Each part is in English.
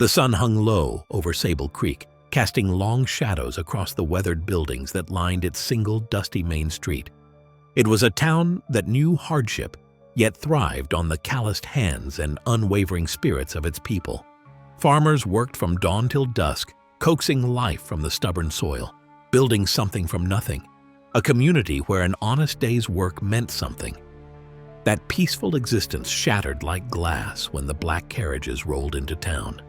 The sun hung low over Sable Creek, casting long shadows across the weathered buildings that lined its single dusty main street. It was a town that knew hardship, yet thrived on the calloused hands and unwavering spirits of its people. Farmers worked from dawn till dusk, coaxing life from the stubborn soil, building something from nothing, a community where an honest day's work meant something. That peaceful existence shattered like glass when the black carriages rolled into town.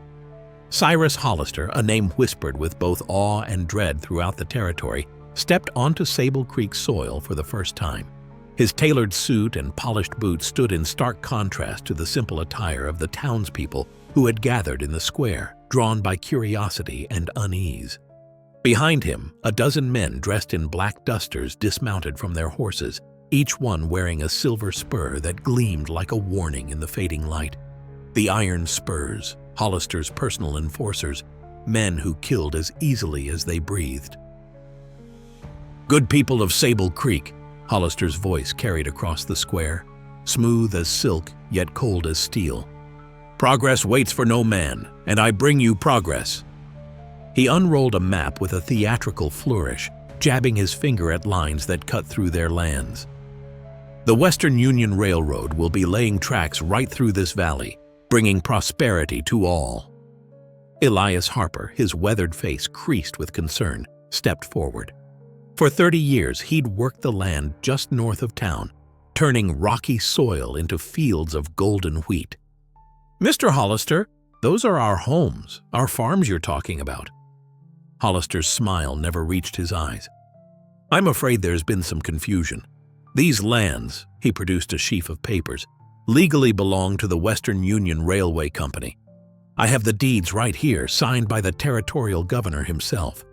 Cyrus Hollister, a name whispered with both awe and dread throughout the territory, stepped onto Sable Creek soil for the first time. His tailored suit and polished boots stood in stark contrast to the simple attire of the townspeople who had gathered in the square, drawn by curiosity and unease. Behind him, a dozen men dressed in black dusters dismounted from their horses, each one wearing a silver spur that gleamed like a warning in the fading light. The Iron Spurs, Hollister's personal enforcers, men who killed as easily as they breathed. "Good people of Sable Creek," Hollister's voice carried across the square, smooth as silk yet cold as steel. "Progress waits for no man, and I bring you progress." He unrolled a map with a theatrical flourish, jabbing his finger at lines that cut through their lands. "The Western Union Railroad will be laying tracks right through this valley, bringing prosperity to all." Elias Harper, his weathered face creased with concern, stepped forward. For 30 years, he'd worked the land just north of town, turning rocky soil into fields of golden wheat. "Mr. Hollister, those are our homes, our farms you're talking about." Hollister's smile never reached his eyes. "I'm afraid there's been some confusion. These lands," he produced a sheaf of papers, "legally belong to the Western Union Railway Company. I have the deeds right here, signed by the territorial governor himself."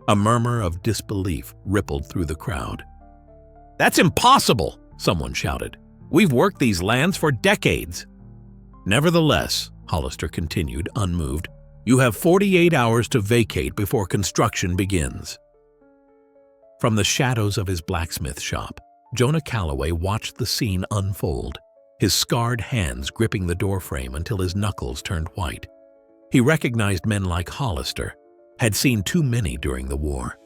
A murmur of disbelief rippled through the crowd. "That's impossible!" someone shouted. "We've worked these lands for decades." "Nevertheless," Hollister continued, unmoved, "you have 48 hours to vacate before construction begins." From the shadows of his blacksmith shop, Jonah Calloway watched the scene unfold, his scarred hands gripping the doorframe until his knuckles turned white. He recognized men like Hollister, had seen too many during the war.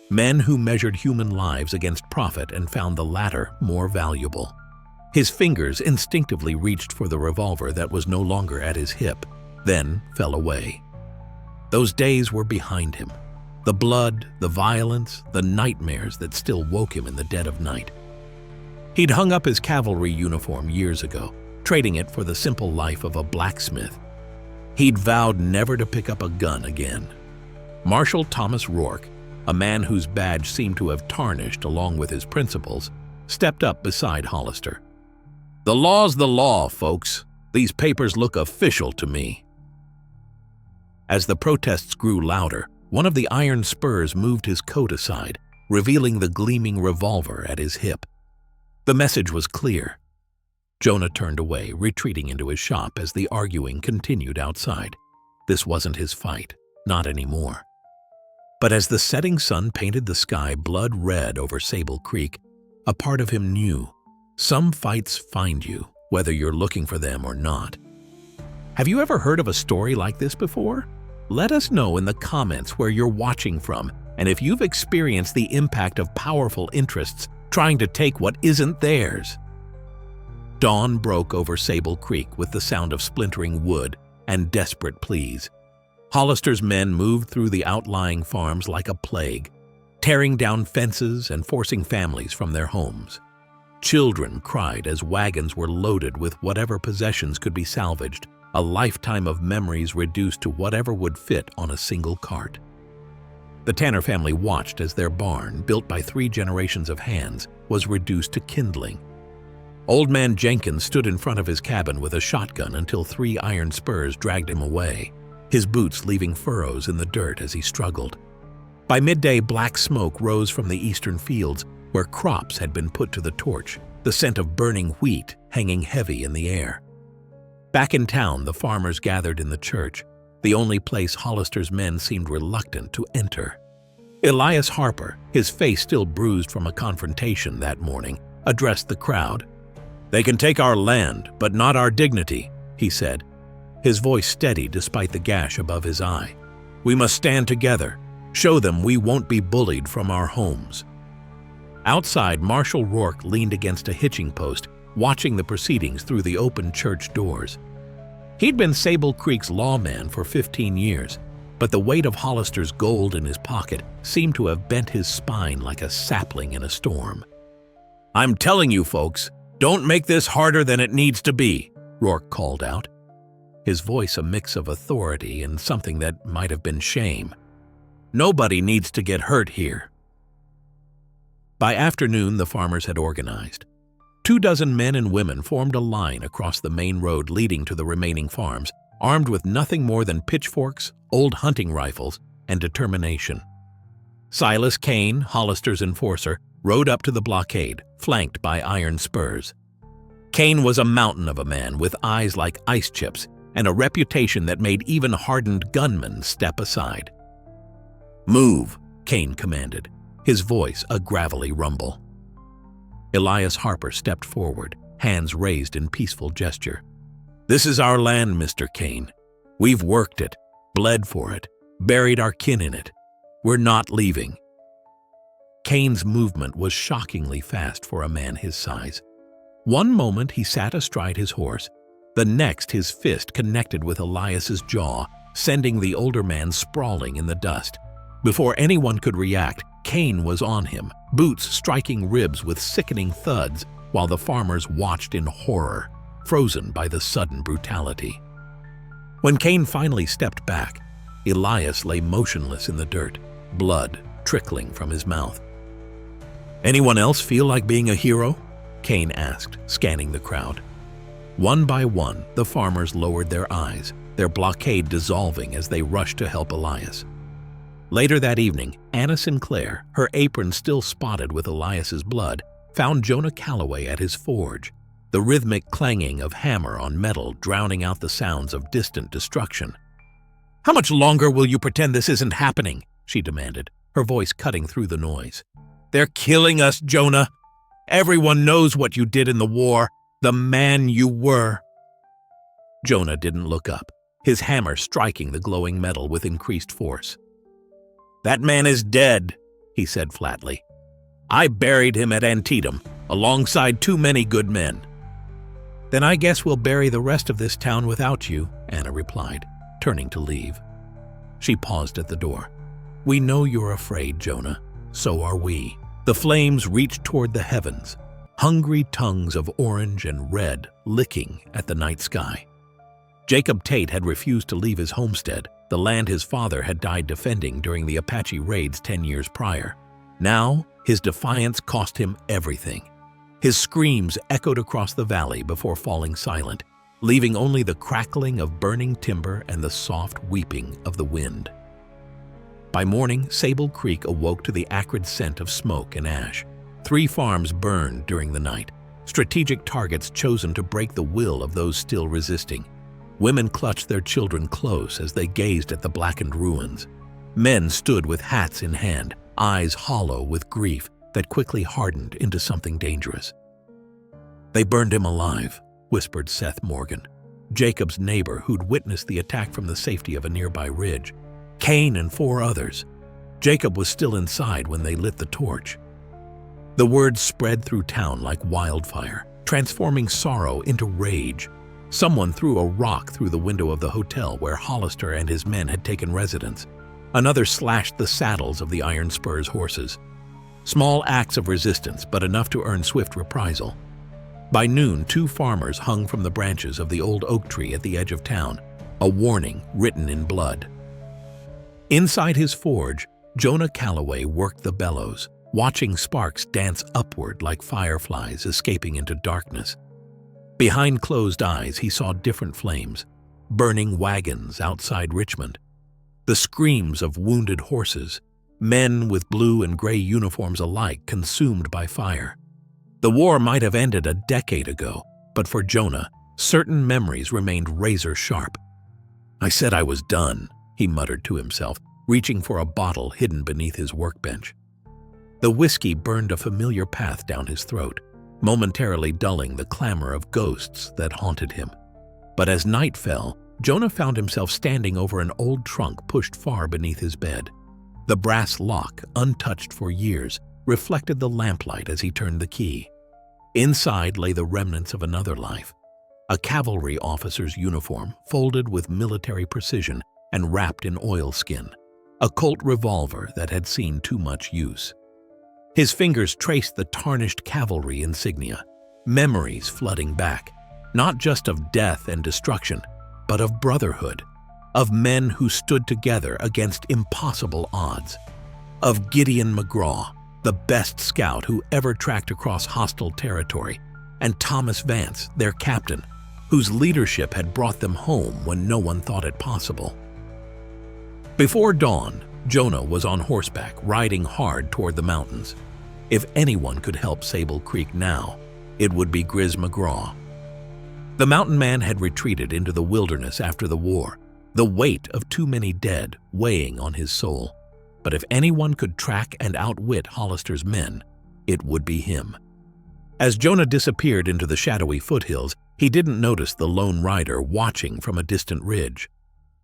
Men who measured human lives against profit and found the latter more valuable. His fingers instinctively reached for the revolver that was no longer at his hip, then fell away. Those days were behind him. The blood, the violence, the nightmares that still woke him in the dead of night. He'd hung up his cavalry uniform years ago, trading it for the simple life of a blacksmith. He'd vowed never to pick up a gun again. Marshal Thomas Rourke, a man whose badge seemed to have tarnished along with his principles, stepped up beside Hollister. "The law's the law, folks. These papers look official to me." As the protests grew louder, one of the Iron Spurs moved his coat aside, revealing the gleaming revolver at his hip. The message was clear. Jonah turned away, retreating into his shop as the arguing continued outside. This wasn't his fight, not anymore. But as the setting sun painted the sky blood red over Sable Creek, a part of him knew, some fights find you, whether you're looking for them or not. Have you ever heard of a story like this before? Let us know in the comments where you're watching from, and if you've experienced the impact of powerful interests trying to take what isn't theirs. Dawn broke over Sable Creek with the sound of splintering wood and desperate pleas. Hollister's men moved through the outlying farms like a plague, tearing down fences and forcing families from their homes. Children cried as wagons were loaded with whatever possessions could be salvaged, a lifetime of memories reduced to whatever would fit on a single cart. The Tanner family watched as their barn, built by 3 generations of hands, was reduced to kindling. Old Man Jenkins stood in front of his cabin with a shotgun until 3 Iron Spurs dragged him away, his boots leaving furrows in the dirt as he struggled. By midday, black smoke rose from the eastern fields where crops had been put to the torch, the scent of burning wheat hanging heavy in the air. Back in town, the farmers gathered in the church, the only place Hollister's men seemed reluctant to enter. Elias Harper, his face still bruised from a confrontation that morning, addressed the crowd. "They can take our land, but not our dignity," he said. his voice steady despite the gash above his eye. "We must stand together. Show them we won't be bullied from our homes." Outside, Marshal Rourke leaned against a hitching post, watching the proceedings through the open church doors. He'd been Sable Creek's lawman for 15 years, but the weight of Hollister's gold in his pocket seemed to have bent his spine like a sapling in a storm. "I'm telling you, folks, don't make this harder than it needs to be," Rourke called out, his voice a mix of authority and something that might have been shame. "Nobody needs to get hurt here." By afternoon, the farmers had organized. 24 men and women formed a line across the main road leading to the remaining farms, armed with nothing more than pitchforks, old hunting rifles, and determination. Silas Kane, Hollister's enforcer, rode up to the blockade, flanked by Iron Spurs. Kane was a mountain of a man with eyes like ice chips and a reputation that made even hardened gunmen step aside. "Move," Kane commanded, his voice a gravelly rumble. Elias Harper stepped forward, hands raised in peaceful gesture. "This is our land, Mr. Kane. We've worked it, bled for it, buried our kin in it. We're not leaving." Kane's movement was shockingly fast for a man his size. One moment he sat astride his horse, the next his fist connected with Elias's jaw, sending the older man sprawling in the dust. Before anyone could react, Kane was on him, boots striking ribs with sickening thuds, while the farmers watched in horror, frozen by the sudden brutality. When Kane finally stepped back, Elias lay motionless in the dirt, blood trickling from his mouth. "Anyone else feel like being a hero?" Kane asked, scanning the crowd. One by one, the farmers lowered their eyes, their blockade dissolving as they rushed to help Elias. Later that evening, Anna Sinclair, her apron still spotted with Elias's blood, found Jonah Calloway at his forge, the rhythmic clanging of hammer on metal drowning out the sounds of distant destruction. "How much longer will you pretend this isn't happening?" she demanded, her voice cutting through the noise. "They're killing us, Jonah. Everyone knows what you did in the war, the man you were." Jonah didn't look up, his hammer striking the glowing metal with increased force. "That man is dead," he said flatly. "I buried him at Antietam, alongside too many good men." "Then I guess we'll bury the rest of this town without you," Anna replied, turning to leave. She paused at the door. "We know you're afraid, Jonah. So are we." The flames reached toward the heavens, hungry tongues of orange and red licking at the night sky. Jacob Tate had refused to leave his homestead, the land his father had died defending during the Apache raids 10 years prior. Now, his defiance cost him everything. His screams echoed across the valley before falling silent, leaving only the crackling of burning timber and the soft weeping of the wind. By morning, Sable Creek awoke to the acrid scent of smoke and ash. 3 farms burned during the night, strategic targets chosen to break the will of those still resisting. Women clutched their children close as they gazed at the blackened ruins. Men stood with hats in hand, eyes hollow with grief that quickly hardened into something dangerous. "They burned him alive," whispered Seth Morgan, Jacob's neighbor who'd witnessed the attack from the safety of a nearby ridge. Kane and 4 others. Jacob was still inside when they lit the torch. The word spread through town like wildfire, transforming sorrow into rage. Someone threw a rock through the window of the hotel where Hollister and his men had taken residence. Another slashed the saddles of the Iron Spurs horses. Small acts of resistance, but enough to earn swift reprisal. By noon, 2 farmers hung from the branches of the old oak tree at the edge of town, a warning written in blood. Inside his forge, Jonah Calloway worked the bellows, watching sparks dance upward like fireflies escaping into darkness. Behind closed eyes, he saw different flames, burning wagons outside Richmond, the screams of wounded horses, men with blue and gray uniforms alike consumed by fire. The war might have ended a decade ago, but for Jonah, certain memories remained razor sharp. "I said I was done," he muttered to himself, reaching for a bottle hidden beneath his workbench. The whiskey burned a familiar path down his throat, momentarily dulling the clamor of ghosts that haunted him. But as night fell, Jonah found himself standing over an old trunk pushed far beneath his bed. The brass lock, untouched for years, reflected the lamplight as he turned the key. Inside lay the remnants of another life. A cavalry officer's uniform, folded with military precision and wrapped in oilskin. A Colt revolver that had seen too much use. His fingers traced the tarnished cavalry insignia, memories flooding back, not just of death and destruction, but of brotherhood, of men who stood together against impossible odds, of Gideon McGraw, the best scout who ever tracked across hostile territory, and Thomas Vance, their captain, whose leadership had brought them home when no one thought it possible. Before dawn, Jonah was on horseback, riding hard toward the mountains. If anyone could help Sable Creek now, it would be Grizz McGraw. The mountain man had retreated into the wilderness after the war, the weight of too many dead weighing on his soul. But if anyone could track and outwit Hollister's men, it would be him. As Jonah disappeared into the shadowy foothills, he didn't notice the lone rider watching from a distant ridge.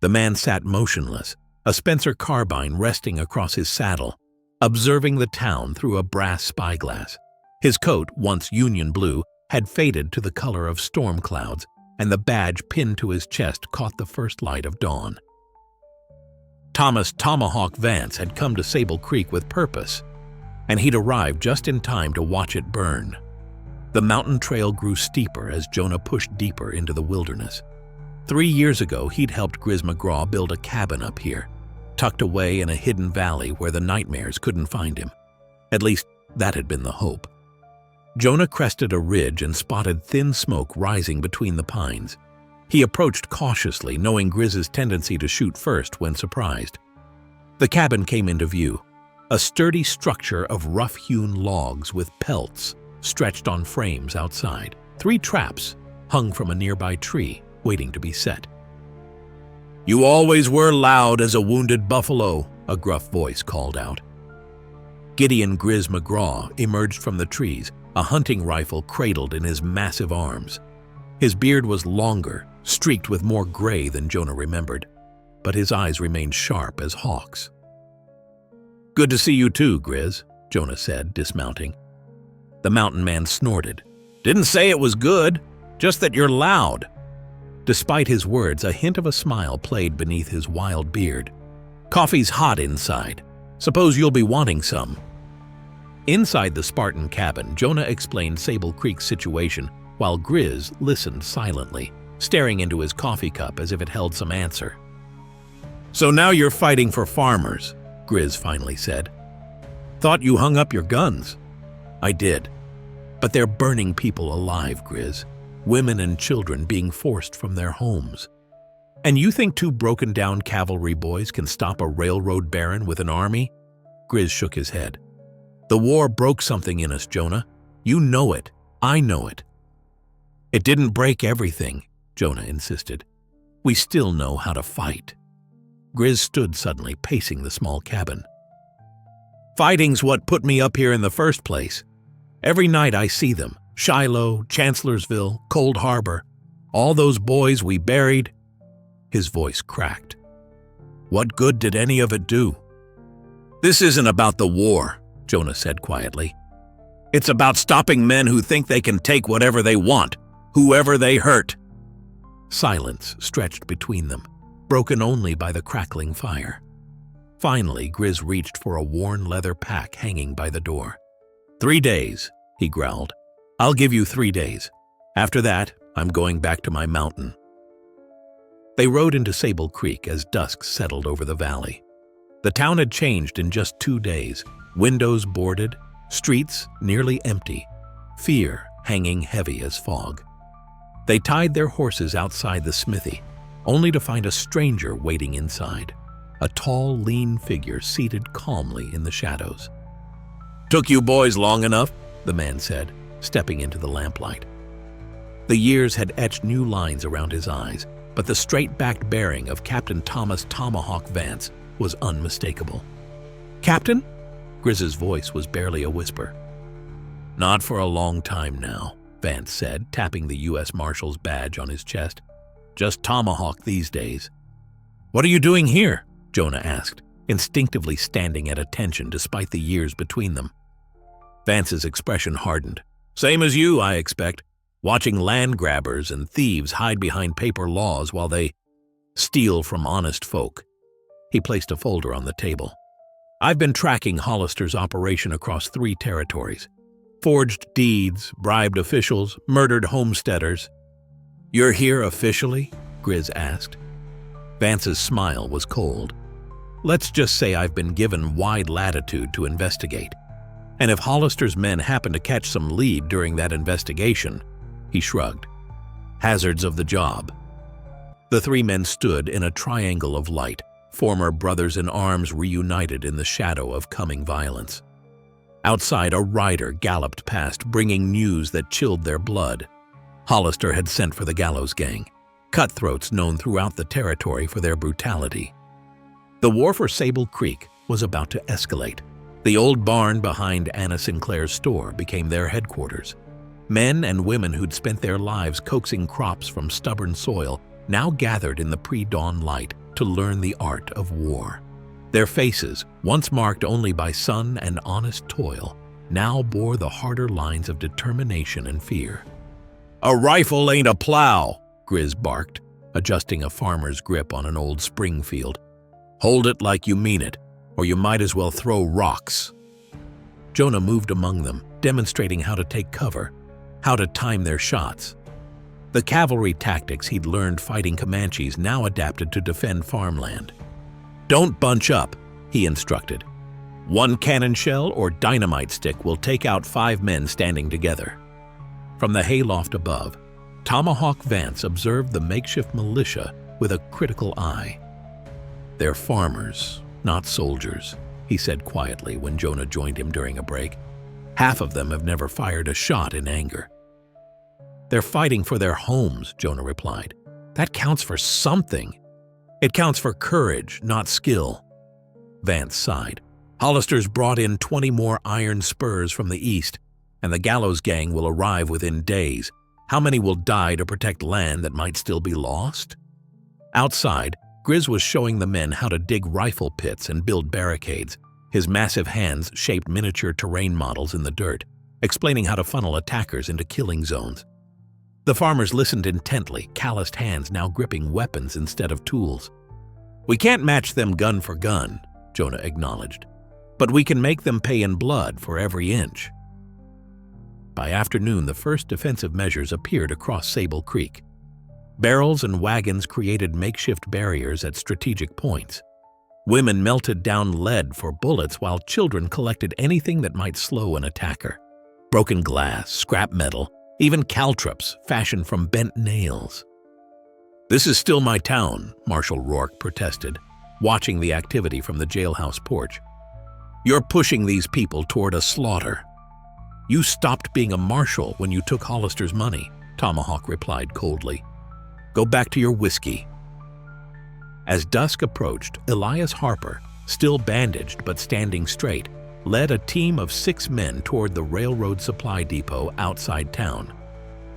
The man sat motionless, a Spencer carbine resting across his saddle, observing the town through a brass spyglass. His coat, once Union blue, had faded to the color of storm clouds, and the badge pinned to his chest caught the first light of dawn. Thomas "Tomahawk" Vance had come to Sable Creek with purpose, and he'd arrived just in time to watch it burn. The mountain trail grew steeper as Jonah pushed deeper into the wilderness. 3 years ago, he'd helped Grizz McGraw build a cabin up here, tucked away in a hidden valley where the nightmares couldn't find him. At least, that had been the hope. Jonah crested a ridge and spotted thin smoke rising between the pines. He approached cautiously, knowing Grizz's tendency to shoot first when surprised. The cabin came into view, a sturdy structure of rough-hewn logs with pelts stretched on frames outside. 3 traps hung from a nearby tree, waiting to be set. "You always were loud as a wounded buffalo," a gruff voice called out. Gideon Grizz McGraw emerged from the trees, a hunting rifle cradled in his massive arms. His beard was longer, streaked with more gray than Jonah remembered, but his eyes remained sharp as hawks. "Good to see you too, Grizz," Jonah said, dismounting. The mountain man snorted. "Didn't say it was good, just that you're loud." Despite his words, a hint of a smile played beneath his wild beard. "Coffee's hot inside. Suppose you'll be wanting some." Inside the Spartan cabin, Jonah explained Sable Creek's situation while Grizz listened silently, staring into his coffee cup as if it held some answer. "So now you're fighting for farmers," Grizz finally said. "Thought you hung up your guns." "I did. But they're burning people alive, Grizz. Women and children being forced from their homes. And you think 2 broken-down cavalry boys can stop a railroad baron with an army?" Grizz shook his head. "The war broke something in us, Jonah. You know it. I know it." "It didn't break everything," Jonah insisted. "We still know how to fight." Grizz stood suddenly, pacing the small cabin. "Fighting's what put me up here in the first place. Every night I see them. Shiloh, Chancellorsville, Cold Harbor. All those boys we buried." His voice cracked. "What good did any of it do?" "This isn't about the war," Jonah said quietly. "It's about stopping men who think they can take whatever they want, whoever they hurt." Silence stretched between them, broken only by the crackling fire. Finally, Grizz reached for a worn leather pack hanging by the door. "3 days," he growled. "I'll give you 3 days. After that, I'm going back to my mountain." They rode into Sable Creek as dusk settled over the valley. The town had changed in just 2 days, windows boarded, streets nearly empty, fear hanging heavy as fog. They tied their horses outside the smithy, only to find a stranger waiting inside, a tall, lean figure seated calmly in the shadows. "Took you boys long enough," the man said, stepping into the lamplight. The years had etched new lines around his eyes, but the straight-backed bearing of Captain Thomas "Tomahawk" Vance was unmistakable. "Captain?" Grizz's voice was barely a whisper. "Not for a long time now," Vance said, tapping the U.S. Marshal's badge on his chest. Just tomahawk these days. "What are you doing here?" Jonah asked, instinctively standing at attention despite the years between them. Vance's expression hardened. "Same as you, I expect. Watching land grabbers and thieves hide behind paper laws while they steal from honest folk." He placed a folder on the table. "I've been tracking Hollister's operation across 3 territories. Forged deeds, bribed officials, murdered homesteaders." "You're here officially?" Grizz asked. Vance's smile was cold. "Let's just say I've been given wide latitude to investigate. And if Hollister's men happen to catch some lead during that investigation," he shrugged. "Hazards of the job." The 3 men stood in a triangle of light, former brothers-in-arms reunited in the shadow of coming violence. Outside, a rider galloped past, bringing news that chilled their blood. Hollister had sent for the Gallows Gang, cutthroats known throughout the territory for their brutality. The war for Sable Creek was about to escalate. The old barn behind Anna Sinclair's store became their headquarters. Men and women who'd spent their lives coaxing crops from stubborn soil now gathered in the pre-dawn light to learn the art of war. Their faces, once marked only by sun and honest toil, now bore the harder lines of determination and fear. "A rifle ain't a plow," Grizz barked, adjusting a farmer's grip on an old Springfield. "Hold it like you mean it, or you might as well throw rocks." Jonah moved among them, demonstrating how to take cover, how to time their shots. The cavalry tactics he'd learned fighting Comanches now adapted to defend farmland. "Don't bunch up," he instructed. "1 cannon shell or dynamite stick will take out 5 men standing together." From the hayloft above, Tomahawk Vance observed the makeshift militia with a critical eye. "They're farmers, not soldiers," he said quietly when Jonah joined him during a break. "Half of them have never fired a shot in anger." "They're fighting for their homes," Jonah replied. "That counts for something. It counts for courage, not skill." Vance sighed. "Hollister's brought in 20 more Iron Spurs from the east, and the Gallows Gang will arrive within days. How many will die to protect land that might still be lost?" Outside, Grizz was showing the men how to dig rifle pits and build barricades. His massive hands shaped miniature terrain models in the dirt, explaining how to funnel attackers into killing zones. The farmers listened intently, calloused hands now gripping weapons instead of tools. "We can't match them gun for gun," Jonah acknowledged, "but we can make them pay in blood for every inch." By afternoon, the first defensive measures appeared across Sable Creek. Barrels and wagons created makeshift barriers at strategic points. Women melted down lead for bullets while children collected anything that might slow an attacker. Broken glass, scrap metal, even caltrops fashioned from bent nails. "This is still my town," Marshal Rourke protested, watching the activity from the jailhouse porch. "You're pushing these people toward a slaughter." "You stopped being a marshal when you took Hollister's money," Tomahawk replied coldly. "Go back to your whiskey." As dusk approached, Elias Harper, still bandaged but standing straight, led a team of 6 men toward the railroad supply depot outside town.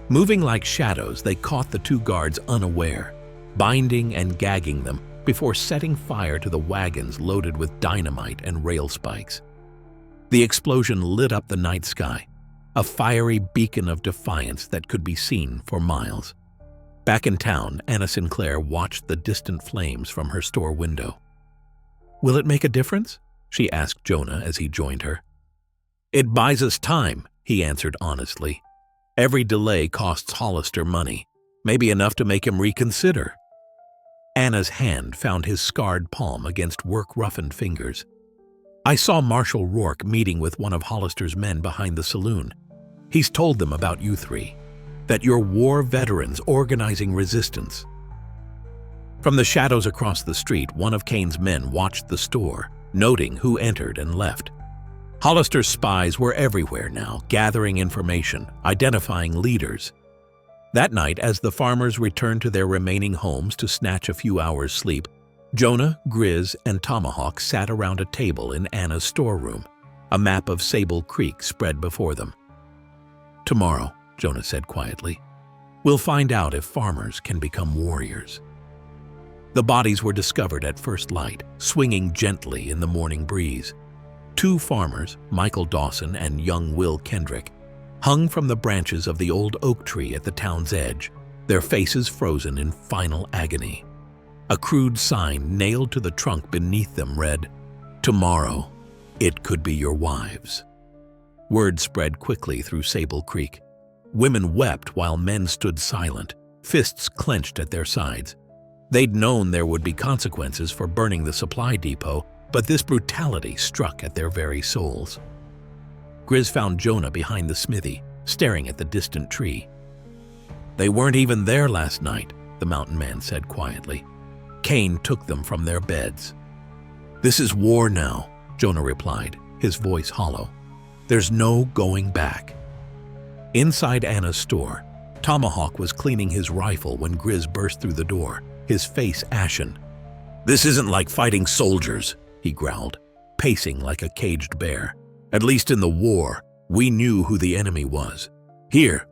Moving like shadows, they caught the 2 guards unaware, binding and gagging them before setting fire to the wagons loaded with dynamite and rail spikes. The explosion lit up the night sky, a fiery beacon of defiance that could be seen for miles. Back in town, Anna Sinclair watched the distant flames from her store window. "Will it make a difference?" she asked Jonah as he joined her. "It buys us time," he answered honestly. "Every delay costs Hollister money, maybe enough to make him reconsider." Anna's hand found his scarred palm against work-roughened fingers. "I saw Marshal Rourke meeting with one of Hollister's men behind the saloon. He's told them about you 3, that you're war veterans organizing resistance." From the shadows across the street, one of Kane's men watched the store, noting who entered and left. Hollister's spies were everywhere now, gathering information, identifying leaders. That night, as the farmers returned to their remaining homes to snatch a few hours' sleep, Jonah, Grizz, and Tomahawk sat around a table in Anna's storeroom, a map of Sable Creek spread before them. "Tomorrow," Jonah said quietly. We'll find out if farmers can become warriors. The bodies were discovered at first light, swinging gently in the morning breeze. 2 farmers, Michael Dawson and young Will Kendrick, hung from the branches of the old oak tree at the town's edge, their faces frozen in final agony. A crude sign nailed to the trunk beneath them read, "Tomorrow, it could be your wives." Word spread quickly through Sable Creek. Women wept while men stood silent, fists clenched at their sides. They'd known there would be consequences for burning the supply depot, but this brutality struck at their very souls. Grizz found Jonah behind the smithy, staring at the distant tree. "They weren't even there last night," the mountain man said quietly. "Cain took them from their beds." "This is war now," Jonah replied, his voice hollow. "There's no going back." Inside Anna's store, Tomahawk was cleaning his rifle when Grizz burst through the door, his face ashen. "This isn't like fighting soldiers," he growled, pacing like a caged bear. "At least in the war, we knew who the enemy was. Here."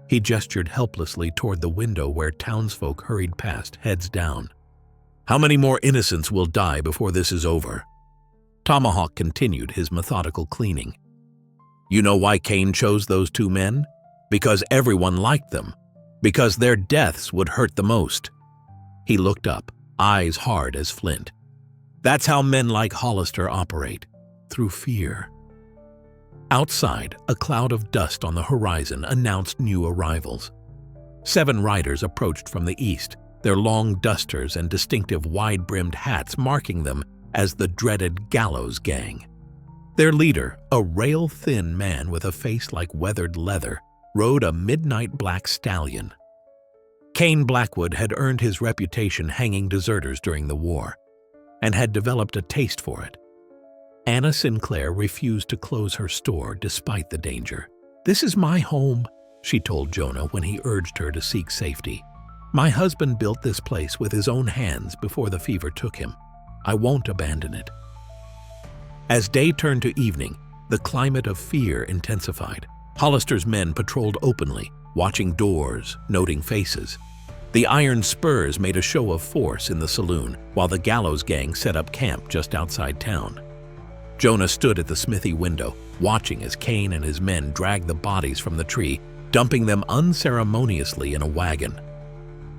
He gestured helplessly toward the window where townsfolk hurried past, heads down. "How many more innocents will die before this is over?" Tomahawk continued his methodical cleaning. "You know why Cain chose those 2 men? Because everyone liked them. Because their deaths would hurt the most." He looked up, eyes hard as flint. "That's how men like Hollister operate, through fear." Outside, a cloud of dust on the horizon announced new arrivals. 7 riders approached from the east, their long dusters and distinctive wide-brimmed hats marking them as the dreaded Gallows Gang. Their leader, a rail-thin man with a face like weathered leather, rode a midnight black stallion. Cain Blackwood had earned his reputation hanging deserters during the war, and had developed a taste for it. Anna Sinclair refused to close her store despite the danger. "This is my home," she told Jonah when he urged her to seek safety. "My husband built this place with his own hands before the fever took him. I won't abandon it." As day turned to evening, the climate of fear intensified. Hollister's men patrolled openly, watching doors, noting faces. The Iron Spurs made a show of force in the saloon, while the Gallows Gang set up camp just outside town. Jonah stood at the smithy window, watching as Cain and his men dragged the bodies from the tree, dumping them unceremoniously in a wagon.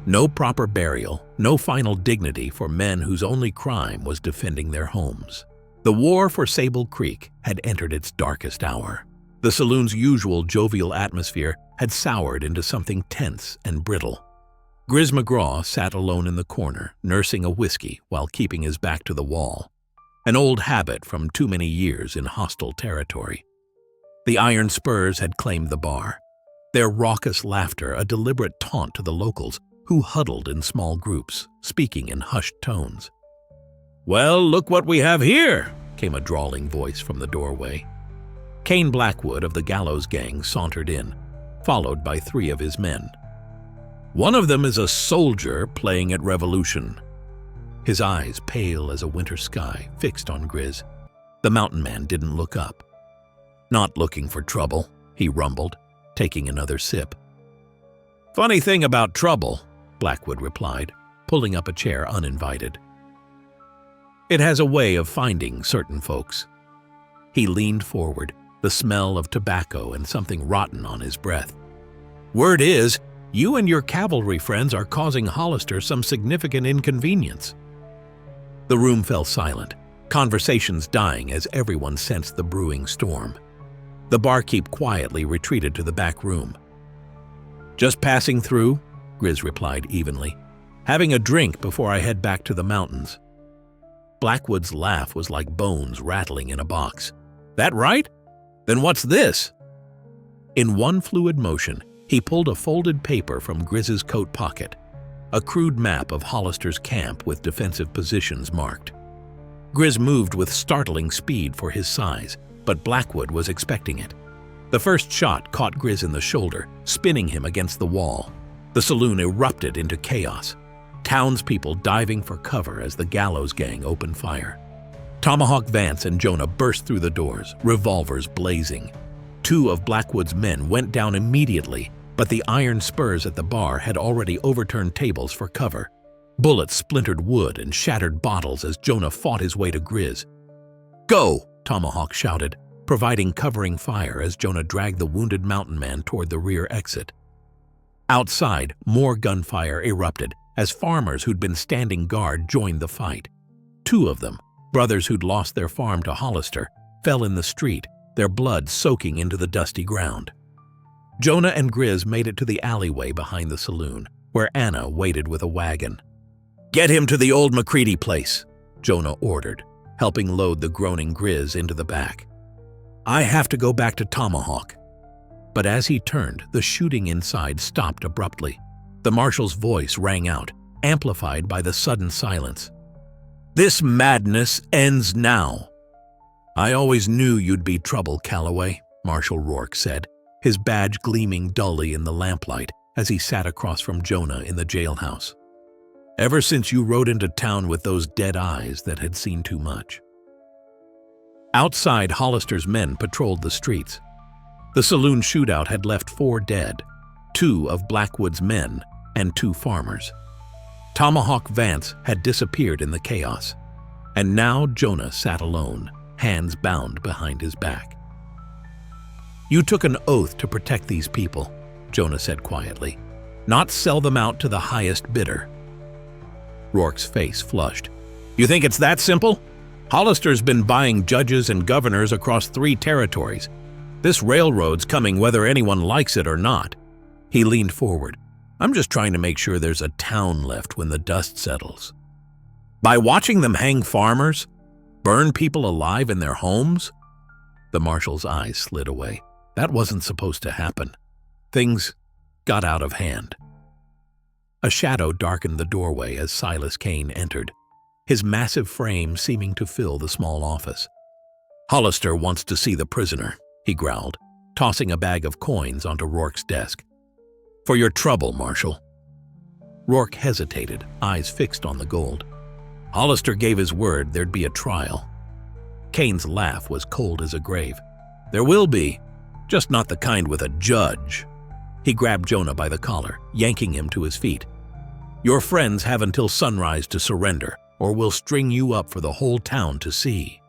No proper burial, no final dignity for men whose only crime was defending their homes. The war for Sable Creek had entered its darkest hour. The saloon's usual jovial atmosphere had soured into something tense and brittle. Grizz McGraw sat alone in the corner, nursing a whiskey while keeping his back to the wall, an old habit from too many years in hostile territory. The Iron Spurs had claimed the bar, their raucous laughter a deliberate taunt to the locals who huddled in small groups, speaking in hushed tones. "Well, look what we have here," came a drawling voice from the doorway. Cain Blackwood of the Gallows Gang sauntered in, followed by 3 of his men. "One of them is a soldier playing at Revolution." His eyes, pale as a winter sky, fixed on Grizz. The mountain man didn't look up. "Not looking for trouble," he rumbled, taking another sip. "Funny thing about trouble," Blackwood replied, pulling up a chair uninvited. "It has a way of finding certain folks." He leaned forward, the smell of tobacco and something rotten on his breath. "Word is, you and your cavalry friends are causing Hollister some significant inconvenience." The room fell silent, conversations dying as everyone sensed the brewing storm. The barkeep quietly retreated to the back room. "Just passing through," Grizz replied evenly. "Having a drink before I head back to the mountains." Blackwood's laugh was like bones rattling in a box. "That right? Then what's this?" In one fluid motion, he pulled a folded paper from Grizz's coat pocket, a crude map of Hollister's camp with defensive positions marked. Grizz moved with startling speed for his size, but Blackwood was expecting it. The first shot caught Grizz in the shoulder, spinning him against the wall. The saloon erupted into chaos, townspeople diving for cover as the Gallows Gang opened fire. Tomahawk Vance and Jonah burst through the doors, revolvers blazing. 2 of Blackwood's men went down immediately, but the Iron Spurs at the bar had already overturned tables for cover. Bullets splintered wood and shattered bottles as Jonah fought his way to Grizz. "Go!" Tomahawk shouted, providing covering fire as Jonah dragged the wounded mountain man toward the rear exit. Outside, more gunfire erupted as farmers who'd been standing guard joined the fight. Two of them, brothers who'd lost their farm to Hollister, fell in the street, their blood soaking into the dusty ground. Jonah and Grizz made it to the alleyway behind the saloon, where Anna waited with a wagon. "Get him to the old McCready place," Jonah ordered, helping load the groaning Grizz into the back. "I have to go back to Tomahawk." But as he turned, the shooting inside stopped abruptly. The marshal's voice rang out, amplified by the sudden silence. "This madness ends now." "I always knew you'd be trouble, Calloway," Marshal Rourke said, his badge gleaming dully in the lamplight as he sat across from Jonah in the jailhouse. "Ever since you rode into town with those dead eyes that had seen too much." Outside, Hollister's men patrolled the streets. The saloon shootout had left 4 dead, 2 of Blackwood's men and 2 farmers. Tomahawk Vance had disappeared in the chaos, and now Jonah sat alone, hands bound behind his back. "You took an oath to protect these people," Jonah said quietly, "not sell them out to the highest bidder." Rourke's face flushed. "You think it's that simple? Hollister's been buying judges and governors across 3 territories. This railroad's coming whether anyone likes it or not." He leaned forward. "I'm just trying to make sure there's a town left when the dust settles. By watching them hang farmers, burn people alive in their homes?" The marshal's eyes slid away. That wasn't supposed to happen. Things got out of hand. A shadow darkened the doorway as Silas Kane entered, his massive frame seeming to fill the small office. "Hollister wants to see the prisoner," he growled, tossing a bag of coins onto Rourke's desk. "For your trouble, Marshal." Rourke hesitated, eyes fixed on the gold. "Hollister gave his word there'd be a trial." Kane's laugh was cold as a grave. "There will be, just not the kind with a judge." He grabbed Jonah by the collar, yanking him to his feet. "Your friends have until sunrise to surrender, or we'll string you up for the whole town to see."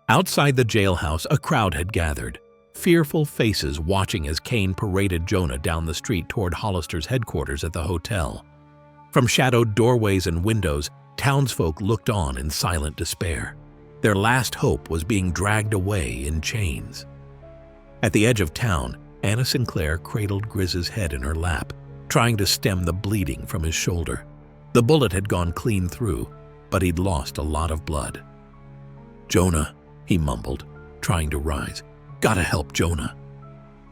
Outside the jailhouse, a crowd had gathered, fearful faces watching as Kane paraded Jonah down the street toward Hollister's headquarters at the hotel. From shadowed doorways and windows, townsfolk looked on in silent despair. Their last hope was being dragged away in chains. At the edge of town, Anna Sinclair cradled Grizz's head in her lap, trying to stem the bleeding from his shoulder. The bullet had gone clean through, but he'd lost a lot of blood. "Jonah," he mumbled, trying to rise. "Gotta help Jonah."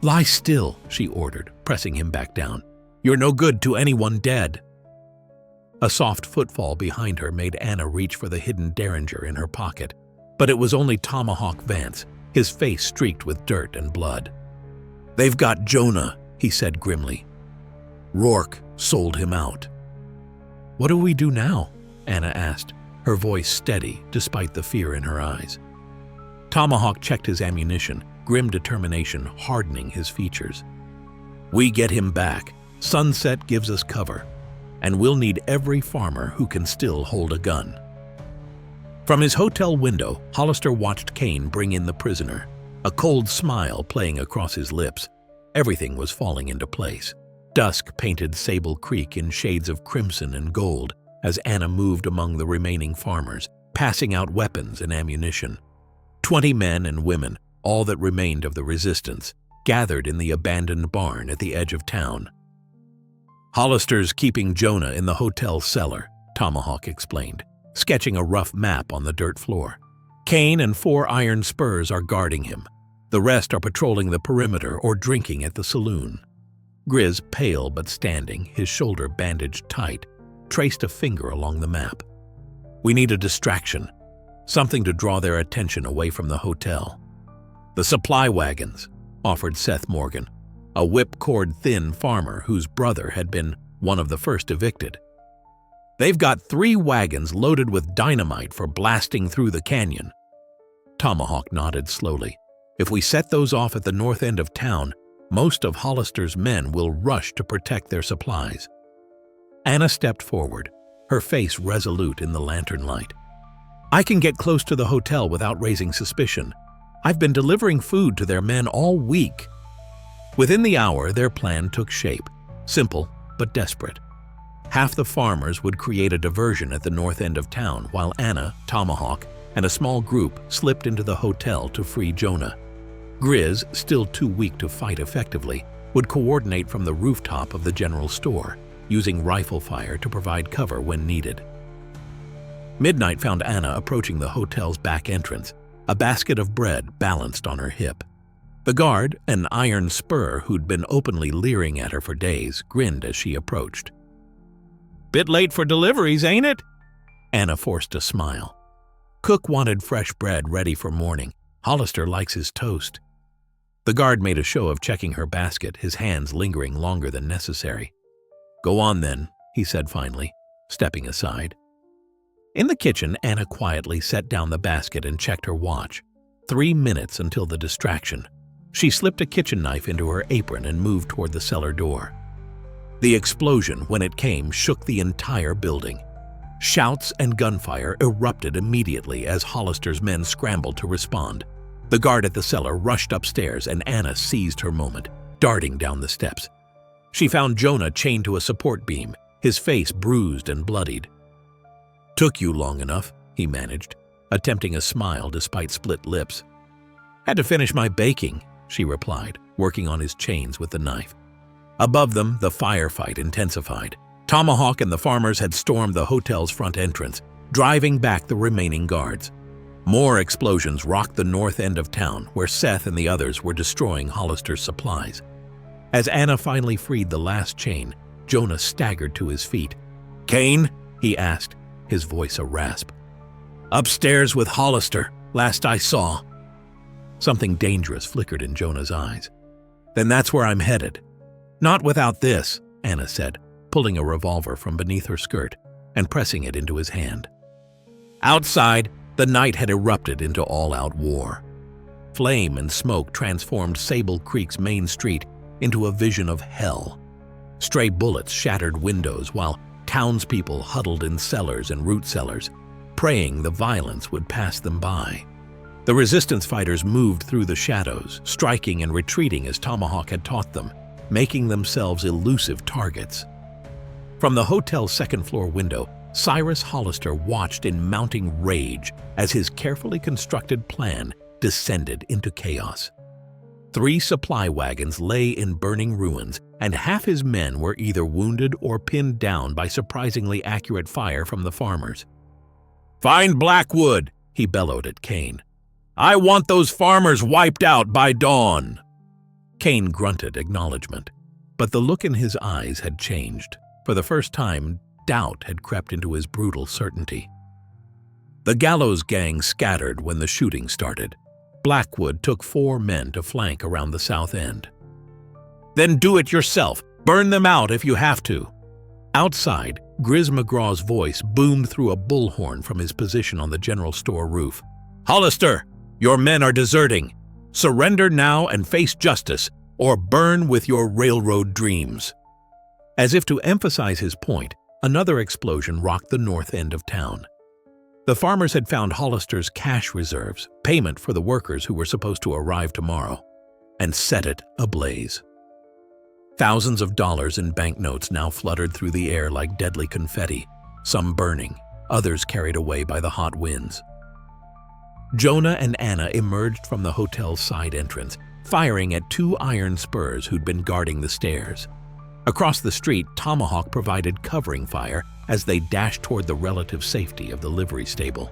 "Lie still," she ordered, pressing him back down. "You're no good to anyone dead." A soft footfall behind her made Anna reach for the hidden derringer in her pocket, but it was only Tomahawk Vance, his face streaked with dirt and blood. "They've got Jonah," he said grimly. "Rourke sold him out." "What do we do now?" Anna asked, her voice steady despite the fear in her eyes. Tomahawk checked his ammunition, grim determination hardening his features. "We get him back. Sunset gives us cover, and we'll need every farmer who can still hold a gun." From his hotel window, Hollister watched Kane bring in the prisoner, a cold smile playing across his lips. Everything was falling into place. Dusk painted Sable Creek in shades of crimson and gold as Anna moved among the remaining farmers, passing out weapons and ammunition. 20 men and women, all that remained of the resistance, gathered in the abandoned barn at the edge of town. "Hollister's keeping Jonah in the hotel cellar," Tomahawk explained, sketching a rough map on the dirt floor. "Kane and 4 Iron Spurs are guarding him. The rest are patrolling the perimeter or drinking at the saloon." Grizz, pale but standing, his shoulder bandaged tight, traced a finger along the map. "We need a distraction, something to draw their attention away from the hotel." "The supply wagons," offered Seth Morgan, a whipcord-thin farmer whose brother had been one of the first evicted. "They've got 3 wagons loaded with dynamite for blasting through the canyon." Tomahawk nodded slowly. "If we set those off at the north end of town, Most of Hollister's men will rush to protect their supplies. Anna stepped forward, her face resolute in the lantern light. I can get close to the hotel without raising suspicion. I've been delivering food to their men all week. Within the hour, their plan took shape, simple but desperate. Half the farmers would create a diversion at the north end of town, while Anna, Tomahawk, and a small group slipped into the hotel to free Jonah. Grizz, still too weak to fight effectively, would coordinate from the rooftop of the general store, using rifle fire to provide cover when needed. Midnight found Anna approaching the hotel's back entrance, a basket of bread balanced on her hip. The guard, an Iron Spur who'd been openly leering at her for days, grinned as she approached. "Bit late for deliveries, ain't it?" Anna forced a smile. "Cook wanted fresh bread ready for morning. Hollister likes his toast." The guard made a show of checking her basket, his hands lingering longer than necessary. "Go on then," he said finally, stepping aside. In the kitchen, Anna quietly set down the basket and checked her watch. 3 minutes until the distraction. She slipped a kitchen knife into her apron and moved toward the cellar door. The explosion, when it came, shook the entire building. Shouts and gunfire erupted immediately as Hollister's men scrambled to respond. The guard at the cellar rushed upstairs and Anna seized her moment, darting down the steps. She found Jonah chained to a support beam, his face bruised and bloodied. "Took you long enough," he managed, attempting a smile despite split lips. "Had to finish my baking," she replied, working on his chains with the knife. Above them, the firefight intensified. Tomahawk and the farmers had stormed the hotel's front entrance, driving back the remaining guards. More explosions rocked the north end of town, where Seth and the others were destroying Hollister's supplies. As Anna finally freed the last chain, Jonah staggered to his feet. "Kane?" he asked, his voice a rasp. "Upstairs with Hollister, last I saw." Something dangerous flickered in Jonah's eyes. "Then that's where I'm headed." "Not without this," Anna said, pulling a revolver from beneath her skirt and pressing it into his hand. Outside, the night had erupted into all-out war. Flame and smoke transformed Sable Creek's main street into a vision of hell. Stray bullets shattered windows while townspeople huddled in cellars and root cellars, praying the violence would pass them by. The resistance fighters moved through the shadows, striking and retreating as Tomahawk had taught them, making themselves elusive targets. From the hotel's second-floor window, Cyrus Hollister watched in mounting rage as his carefully constructed plan descended into chaos. 3 supply wagons lay in burning ruins, and half his men were either wounded or pinned down by surprisingly accurate fire from the farmers. "Find Blackwood," he bellowed at Kane. "I want those farmers wiped out by dawn." Kane grunted acknowledgement, but the look in his eyes had changed. For the first time, doubt had crept into his brutal certainty. The gallows gang scattered when the shooting started. Blackwood took 4 men to flank around the south end. "Then do it yourself. Burn them out if you have to." Outside, Grizz McGraw's voice boomed through a bullhorn from his position on the general store roof. "Hollister, your men are deserting. Surrender now and face justice, or burn with your railroad dreams." As if to emphasize his point, another explosion rocked the north end of town. The farmers had found Hollister's cash reserves, payment for the workers who were supposed to arrive tomorrow, and set it ablaze. Thousands of dollars in banknotes now fluttered through the air like deadly confetti, some burning, others carried away by the hot winds. Jonah and Anna emerged from the hotel's side entrance, firing at 2 Iron Spurs who'd been guarding the stairs. Across the street, Tomahawk provided covering fire as they dashed toward the relative safety of the livery stable.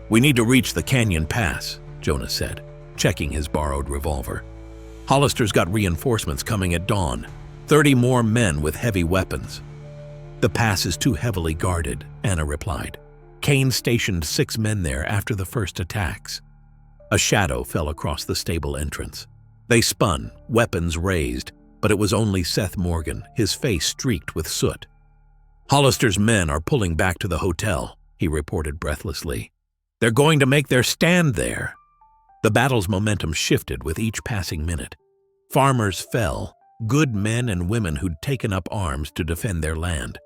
"We need to reach the canyon pass," Jonah said, checking his borrowed revolver. "Hollister's got reinforcements coming at dawn, 30 more men with heavy weapons." "The pass is too heavily guarded," Anna replied. "Kane stationed 6 men there after the first attacks." A shadow fell across the stable entrance. They spun, weapons raised, but it was only Seth Morgan, his face streaked with soot. "Hollister's men are pulling back to the hotel," he reported breathlessly. "They're going to make their stand there." The battle's momentum shifted with each passing minute. Farmers fell, good men and women who'd taken up arms to defend their land.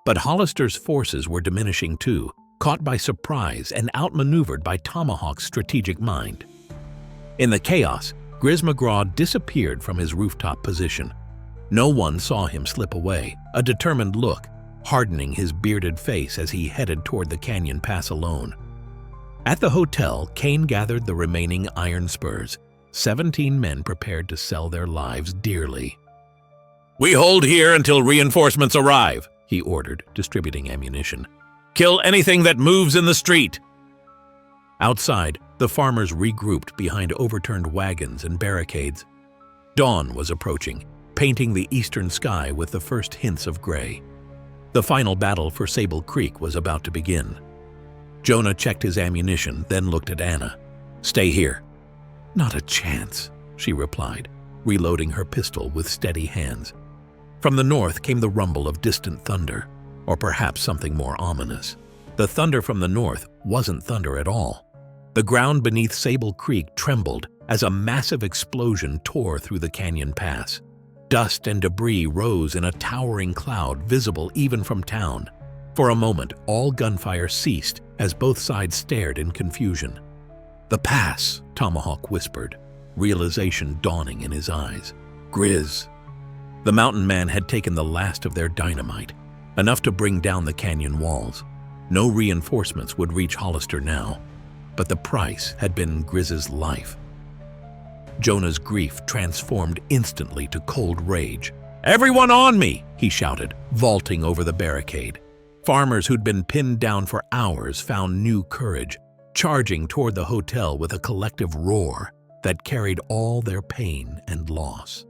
But Hollister's forces were diminishing too, caught by surprise and outmaneuvered by Tomahawk's strategic mind. In the chaos, Grizz McGraw disappeared from his rooftop position. No one saw him slip away, a determined look, hardening his bearded face as he headed toward the canyon pass alone. At the hotel, Kane gathered the remaining Iron Spurs, 17 men prepared to sell their lives dearly. "We hold here until reinforcements arrive," he ordered, distributing ammunition. "Kill anything that moves in the street." Outside, the farmers regrouped behind overturned wagons and barricades. Dawn was approaching, painting the eastern sky with the first hints of gray. The final battle for Sable Creek was about to begin. Jonah checked his ammunition, then looked at Anna. "Stay here." "Not a chance," she replied, reloading her pistol with steady hands. From the north came the rumble of distant thunder, or perhaps something more ominous. The thunder from the north wasn't thunder at all. The ground beneath Sable Creek trembled as a massive explosion tore through the canyon pass. Dust and debris rose in a towering cloud visible even from town. For a moment, all gunfire ceased as both sides stared in confusion. "The pass," Tomahawk whispered, realization dawning in his eyes. "Grizz." The mountain man had taken the last of their dynamite, enough to bring down the canyon walls. No reinforcements would reach Hollister now, but the price had been Grizz's life. Jonah's grief transformed instantly to cold rage. "Everyone on me!" he shouted, vaulting over the barricade. Farmers who'd been pinned down for hours found new courage, charging toward the hotel with a collective roar that carried all their pain and loss.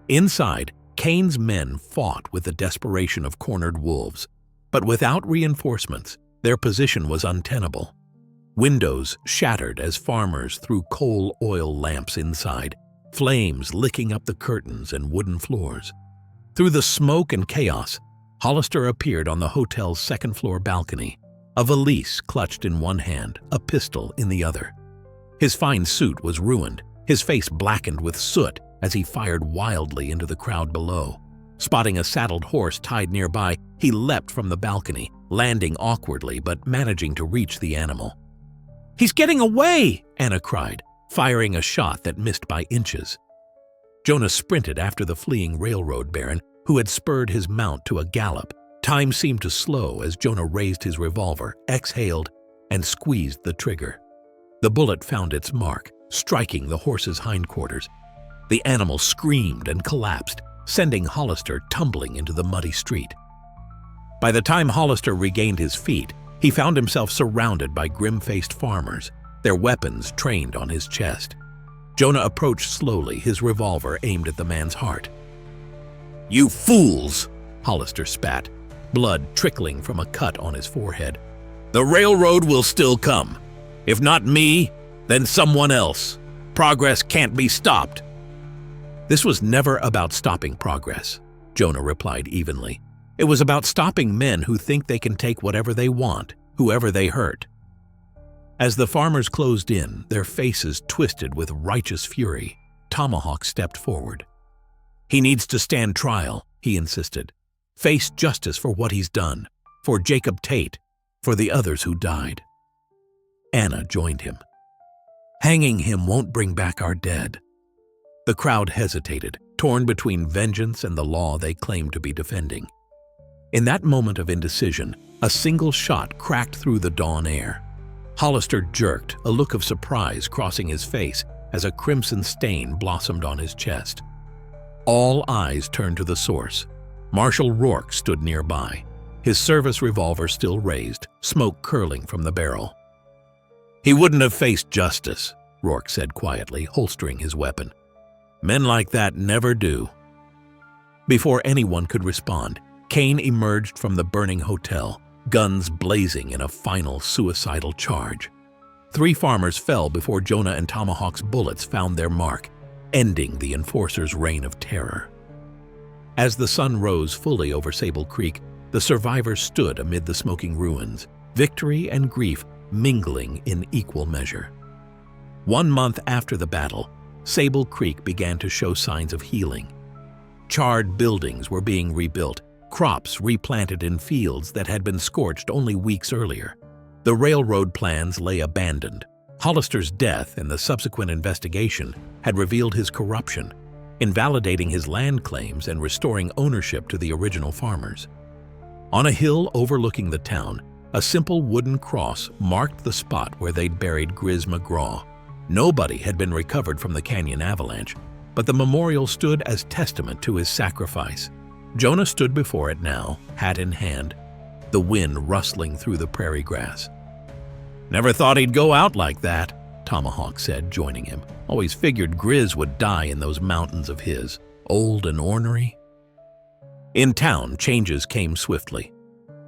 Inside, Kane's men fought with the desperation of cornered wolves, but without reinforcements, their position was untenable. Windows shattered as farmers threw coal oil lamps inside, flames licking up the curtains and wooden floors. Through the smoke and chaos, Hollister appeared on the hotel's second-floor balcony, a valise clutched in one hand, a pistol in the other. His fine suit was ruined, his face blackened with soot as he fired wildly into the crowd below. Spotting a saddled horse tied nearby, he leapt from the balcony, landing awkwardly but managing to reach the animal. "He's getting away!" Anna cried, firing a shot that missed by inches. Jonah sprinted after the fleeing railroad baron, who had spurred his mount to a gallop. Time seemed to slow as Jonah raised his revolver, exhaled, and squeezed the trigger. The bullet found its mark, striking the horse's hindquarters. The animal screamed and collapsed, sending Hollister tumbling into the muddy street. By the time Hollister regained his feet, he found himself surrounded by grim-faced farmers, their weapons trained on his chest. Jonah approached slowly, his revolver aimed at the man's heart. "You fools!" Hollister spat, blood trickling from a cut on his forehead. "The railroad will still come. If not me, then someone else. Progress can't be stopped." "This was never about stopping progress," Jonah replied evenly. "It was about stopping men who think they can take whatever they want, whoever they hurt." As the farmers closed in, their faces twisted with righteous fury, Tomahawk stepped forward. "He needs to stand trial," he insisted. "Face justice for what he's done, for Jacob Tate, for the others who died." Anna joined him. "Hanging him won't bring back our dead." The crowd hesitated, torn between vengeance and the law they claimed to be defending. In that moment of indecision, a single shot cracked through the dawn air. Hollister jerked, a look of surprise crossing his face as a crimson stain blossomed on his chest. All eyes turned to the source. Marshal Rourke stood nearby, his service revolver still raised, smoke curling from the barrel. "He wouldn't have faced justice," Rourke said quietly, holstering his weapon. "Men like that never do." Before anyone could respond, Kane emerged from the burning hotel, guns blazing in a final suicidal charge. 3 farmers fell before Jonah and Tomahawk's bullets found their mark, ending the enforcer's reign of terror. As the sun rose fully over Sable Creek, the survivors stood amid the smoking ruins, victory and grief mingling in equal measure. 1 month after the battle, Sable Creek began to show signs of healing. Charred buildings were being rebuilt, crops replanted in fields that had been scorched only weeks earlier. The railroad plans lay abandoned. Hollister's death and the subsequent investigation had revealed his corruption, invalidating his land claims and restoring ownership to the original farmers. On a hill overlooking the town, a simple wooden cross marked the spot where they'd buried Grizz McGraw. Nobody had been recovered from the canyon avalanche, but the memorial stood as testament to his sacrifice. Jonah stood before it now, hat in hand, the wind rustling through the prairie grass. "Never thought he'd go out like that," Tomahawk said, joining him. "Always figured Grizz would die in those mountains of his, old and ornery." In town, changes came swiftly.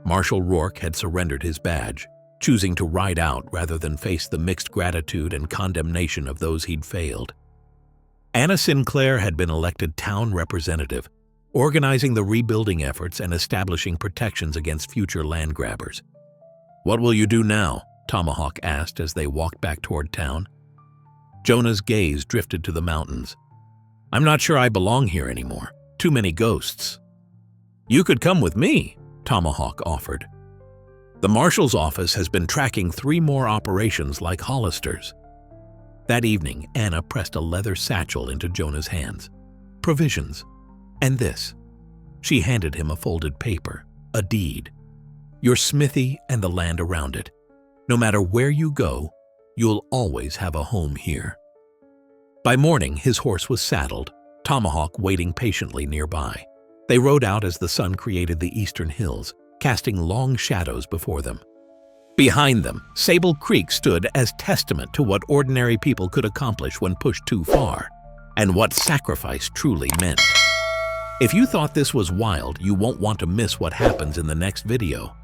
Marshal Rourke had surrendered his badge, choosing to ride out rather than face the mixed gratitude and condemnation of those he'd failed. Anna Sinclair had been elected town representative, organizing the rebuilding efforts and establishing protections against future land grabbers. "What will you do now?" Tomahawk asked as they walked back toward town. Jonah's gaze drifted to the mountains. "I'm not sure I belong here anymore. Too many ghosts." "You could come with me," Tomahawk offered. "The marshal's office has been tracking 3 more operations like Hollister's." That evening, Anna pressed a leather satchel into Jonah's hands. "Provisions. And this." She handed him a folded paper, a deed. "Your smithy and the land around it. No matter where you go, you'll always have a home here." By morning, his horse was saddled, Tomahawk waiting patiently nearby. They rode out as the sun created the eastern hills, casting long shadows before them. Behind them, Sable Creek stood as testament to what ordinary people could accomplish when pushed too far, and what sacrifice truly meant. If you thought this was wild, you won't want to miss what happens in the next video.